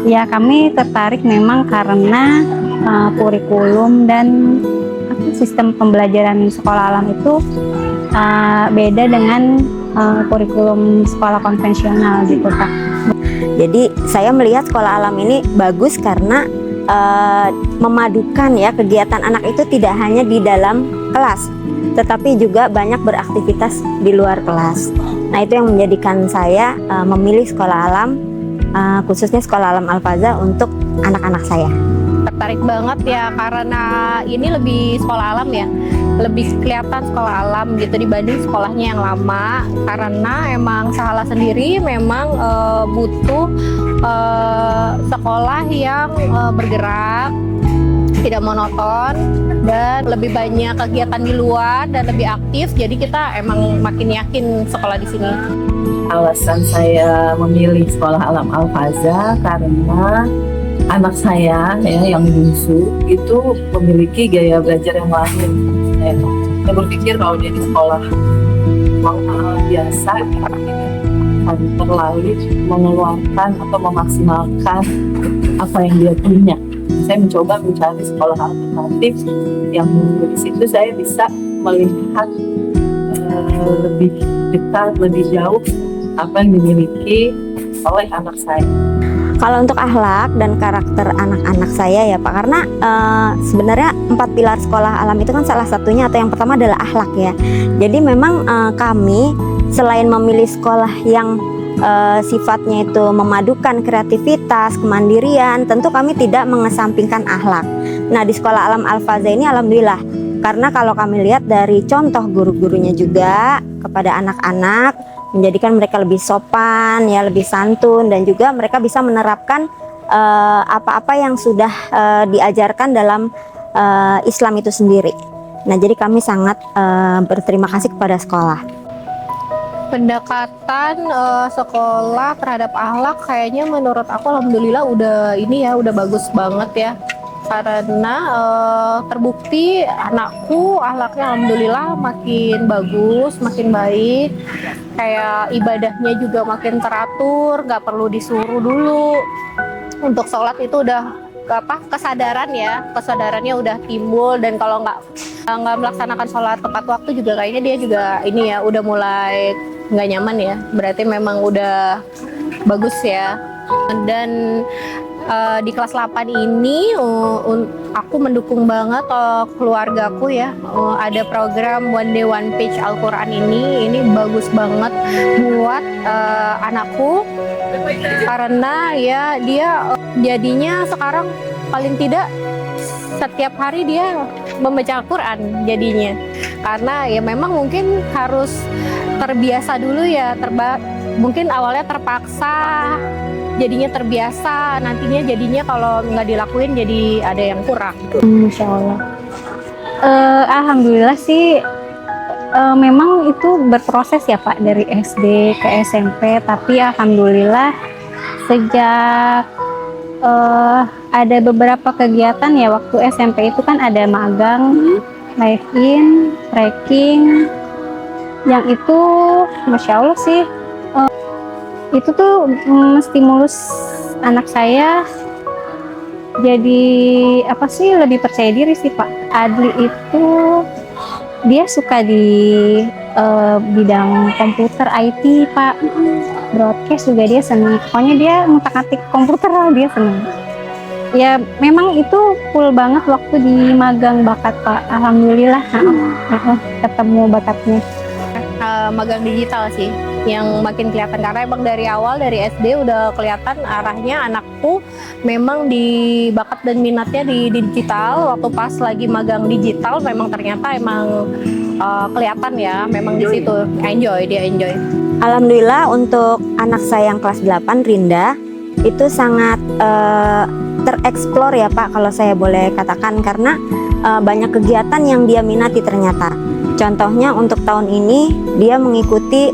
Ya, kami tertarik memang karena kurikulum dan sistem pembelajaran sekolah alam itu beda dengan kurikulum sekolah konvensional gitu, Pak. Jadi saya melihat sekolah alam ini bagus karena memadukan ya kegiatan anak itu tidak hanya di dalam kelas, tetapi juga banyak beraktivitas di luar kelas. Nah, itu yang menjadikan saya memilih sekolah alam, khususnya sekolah alam Al-Faza untuk anak-anak saya. Tertarik banget ya karena ini lebih sekolah alam ya, lebih kelihatan sekolah alam gitu dibanding sekolahnya yang lama, karena emang salah sendiri memang butuh sekolah yang bergerak, tidak monoton, dan lebih banyak kegiatan di luar dan lebih aktif. Jadi kita emang makin yakin sekolah di sini. Alasan saya memilih sekolah alam Al-Faza karena anak saya ya yang bungsu itu memiliki gaya belajar yang lain. Saya berpikir kalau dia di sekolah normal biasa akan terlalu mengeluarkan atau memaksimalkan apa yang dia punya. Saya mencoba mencari sekolah alternatif yang di situ saya bisa melihat lebih dekat, lebih jauh apa yang dimiliki oleh anak saya. Kalau untuk akhlak dan karakter anak-anak saya ya Pak, karena sebenarnya 4 pilar sekolah alam itu kan salah satunya atau yang pertama adalah akhlak ya. Jadi memang kami selain memilih sekolah yang sifatnya itu memadukan kreativitas, kemandirian, tentu kami tidak mengesampingkan akhlak. Nah, di sekolah alam Al-Faza ini alhamdulillah, karena kalau kami lihat dari contoh guru-gurunya juga kepada anak-anak, menjadikan mereka lebih sopan, ya lebih santun, dan juga mereka bisa menerapkan apa-apa yang sudah diajarkan dalam Islam itu sendiri. Nah, jadi kami sangat berterima kasih kepada sekolah. Pendekatan sekolah terhadap akhlak kayaknya menurut aku alhamdulillah udah bagus banget ya. Karena terbukti anakku akhlaknya alhamdulillah makin bagus, makin baik. Kayak ibadahnya juga makin teratur, nggak perlu disuruh dulu. Untuk sholat itu udah kesadarannya udah timbul, dan kalau nggak melaksanakan sholat tepat waktu juga kayaknya dia juga ini ya udah mulai nggak nyaman ya. Berarti memang udah bagus ya. Dan di kelas 8 ini aku mendukung banget keluargaku ya. Ada program One Day One Page Al-Quran ini bagus banget buat anakku, karena ya dia jadinya sekarang paling tidak setiap hari dia membaca Al-Quran jadinya. Karena ya memang mungkin harus terbiasa dulu ya, mungkin awalnya terpaksa, jadinya terbiasa, nantinya jadinya kalau nggak dilakuin jadi ada yang kurang. Insya Allah. Alhamdulillah sih memang itu berproses ya Pak, dari SD ke SMP, tapi alhamdulillah sejak ada beberapa kegiatan ya waktu SMP itu kan ada magang, live-in, trekking, yang itu Masya Allah sih itu tuh stimulus anak saya jadi lebih percaya diri sih Pak. Adli itu dia suka di bidang komputer IT Pak, broadcast juga dia senang, pokoknya dia ngutak-ngatik komputer lah dia senang. Ya memang itu full banget waktu di magang bakat Pak, alhamdulillah ketemu bakatnya. Magang digital sih yang makin kelihatan, karena emang dari awal dari SD udah kelihatan arahnya anakku memang di bakat dan minatnya di digital. Waktu pas lagi magang digital memang ternyata kelihatan ya, memang di situ dia enjoy. Alhamdulillah untuk anak saya yang kelas 8 Rinda itu sangat tereksplor ya Pak, kalau saya boleh katakan, karena banyak kegiatan yang dia minati ternyata. Contohnya untuk tahun ini dia mengikuti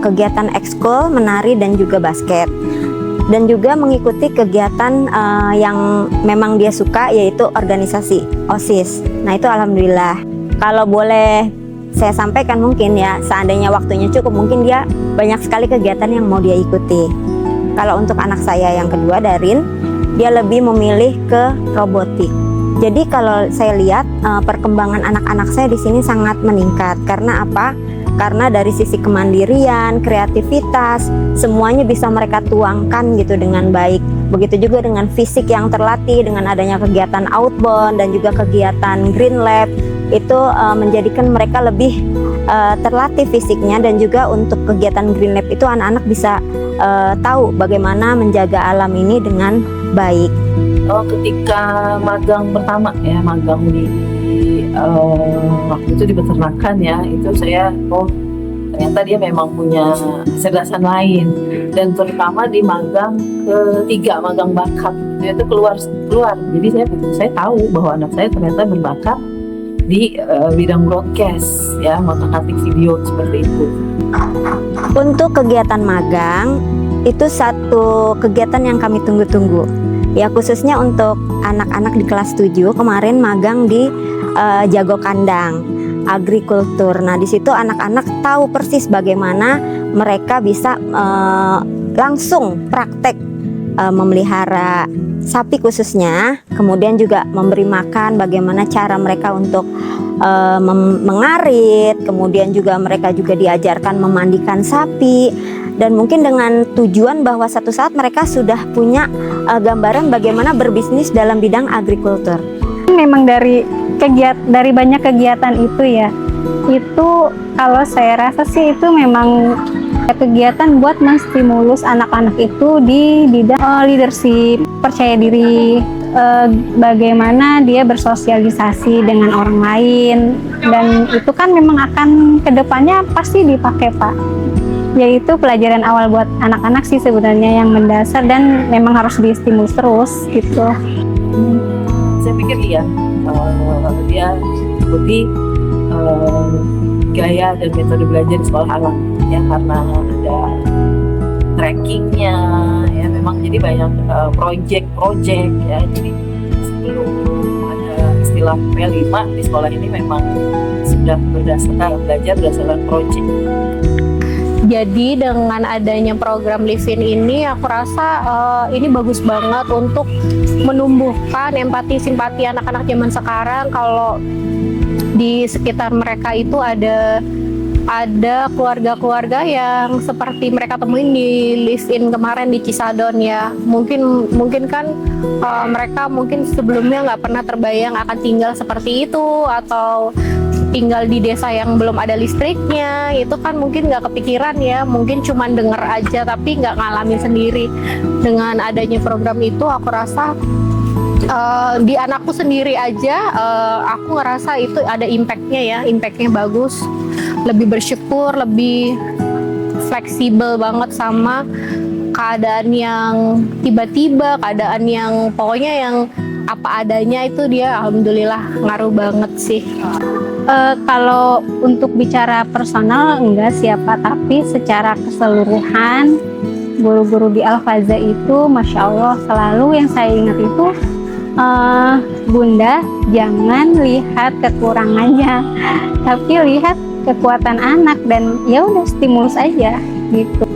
kegiatan ekskul, menari dan juga basket, dan juga mengikuti kegiatan yang memang dia suka, yaitu organisasi OSIS. Nah itu alhamdulillah. Kalau boleh saya sampaikan mungkin ya, seandainya waktunya cukup, mungkin dia banyak sekali kegiatan yang mau dia ikuti. Kalau untuk anak saya yang kedua, Darin, dia lebih memilih ke robotik. Jadi kalau saya lihat perkembangan anak-anak saya di sini sangat meningkat. Karena apa? Karena dari sisi kemandirian, kreativitas, semuanya bisa mereka tuangkan gitu dengan baik. Begitu juga dengan fisik yang terlatih dengan adanya kegiatan outbound dan juga kegiatan green lab, itu menjadikan mereka lebih terlatih fisiknya. Dan juga untuk kegiatan green lab itu anak-anak bisa tahu bagaimana menjaga alam ini dengan baik. Ketika magang pertama ya, magang di waktu itu di peternakan ya, itu saya ternyata dia memang punya kecerdasan lain. Dan terutama di magang ketiga, magang bakat, itu keluar. Jadi saya tahu bahwa anak saya ternyata berbakat di bidang broadcast ya, ngotak-ngatik video seperti itu. Untuk kegiatan magang itu satu kegiatan yang kami tunggu-tunggu ya, khususnya untuk anak-anak di kelas 7 kemarin magang di Jago Kandang agrikultur. Nah, di situ anak-anak tahu persis bagaimana mereka bisa langsung praktek memelihara sapi khususnya, kemudian juga memberi makan, bagaimana cara mereka untuk mengarit, kemudian juga mereka juga diajarkan memandikan sapi, dan mungkin dengan tujuan bahwa satu saat mereka sudah punya gambaran bagaimana berbisnis dalam bidang agrikultur. Memang dari banyak kegiatan itu ya, itu kalau saya rasa sih itu memang kegiatan buat menstimulus anak-anak itu di bidang leadership, percaya diri, bagaimana dia bersosialisasi dengan orang lain, dan itu kan memang akan kedepannya pasti dipakai Pak. Yaitu pelajaran awal buat anak-anak sih sebenarnya yang mendasar dan memang harus distimulus terus gitu. Saya pikir iya, dia ikuti gaya dan metode belajar di sekolah alam ya, karena ada trackingnya ya, memang jadi banyak project ya. Jadi sebelum ada istilah P5 di sekolah ini memang sudah belajar berdasarkan project. Jadi dengan adanya program Live-in ini, aku rasa ini bagus banget untuk menumbuhkan empati simpati anak-anak zaman sekarang. Kalau di sekitar mereka itu ada keluarga-keluarga yang seperti mereka temuin di Live-in kemarin di Cisadon ya. Mungkin kan mereka mungkin sebelumnya nggak pernah terbayang akan tinggal seperti itu, atau tinggal di desa yang belum ada listriknya. Itu kan mungkin nggak kepikiran ya, mungkin cuman denger aja tapi nggak ngalamin sendiri. Dengan adanya program itu, aku rasa di anakku sendiri aja aku ngerasa itu ada impactnya bagus, lebih bersyukur, lebih fleksibel banget sama keadaan yang tiba-tiba, keadaan yang pokoknya yang apa adanya, itu dia alhamdulillah ngaruh banget sih. Kalau untuk bicara personal enggak siapa, tapi secara keseluruhan guru-guru di Al-Faza itu Masya Allah selalu yang saya ingat itu, Bunda jangan lihat kekurangannya, tapi lihat kekuatan anak, dan ya udah stimulus aja gitu.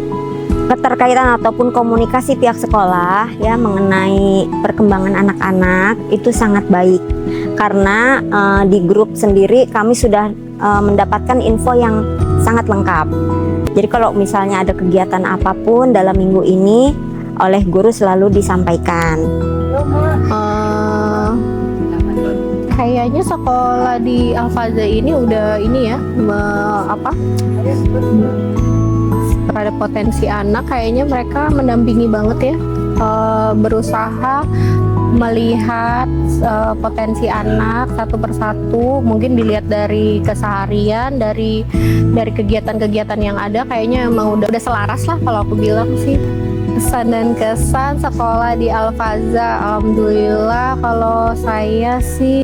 Keterkaitan ataupun komunikasi pihak sekolah ya mengenai perkembangan anak-anak itu sangat baik, karena di grup sendiri kami sudah mendapatkan info yang sangat lengkap. Jadi kalau misalnya ada kegiatan apapun dalam minggu ini oleh guru selalu disampaikan. Kayaknya sekolah di Al-Faza ini udah ini ya, terhadap potensi anak, kayaknya mereka mendampingi banget ya, berusaha melihat potensi anak satu persatu, mungkin dilihat dari keseharian, dari kegiatan-kegiatan yang ada. Kayaknya emang udah selaras lah kalau aku bilang sih. Kesan dan kesan sekolah di Al-Faza, alhamdulillah kalau saya sih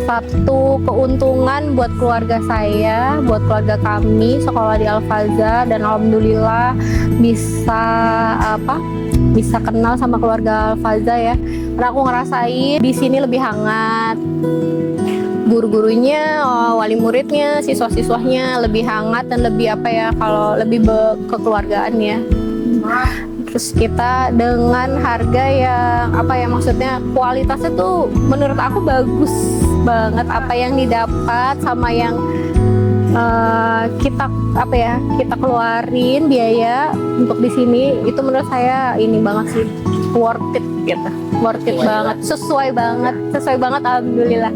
satu keuntungan buat keluarga saya, buat keluarga kami sekolah di Al-Faza, dan alhamdulillah bisa kenal sama keluarga Al-Faza ya. Karena aku ngerasain di sini lebih hangat. Guru-gurunya, wali muridnya, siswa-siswanya lebih hangat dan lebih kalau lebih kekeluargaan ya. Terus kita dengan harga yang apa ya, maksudnya kualitasnya tuh menurut aku bagus banget, apa yang didapat sama yang kita apa ya, kita keluarin biaya untuk di sini, itu menurut saya ini banget sih, worth it gitu, worth it banget, sesuai banget alhamdulillah.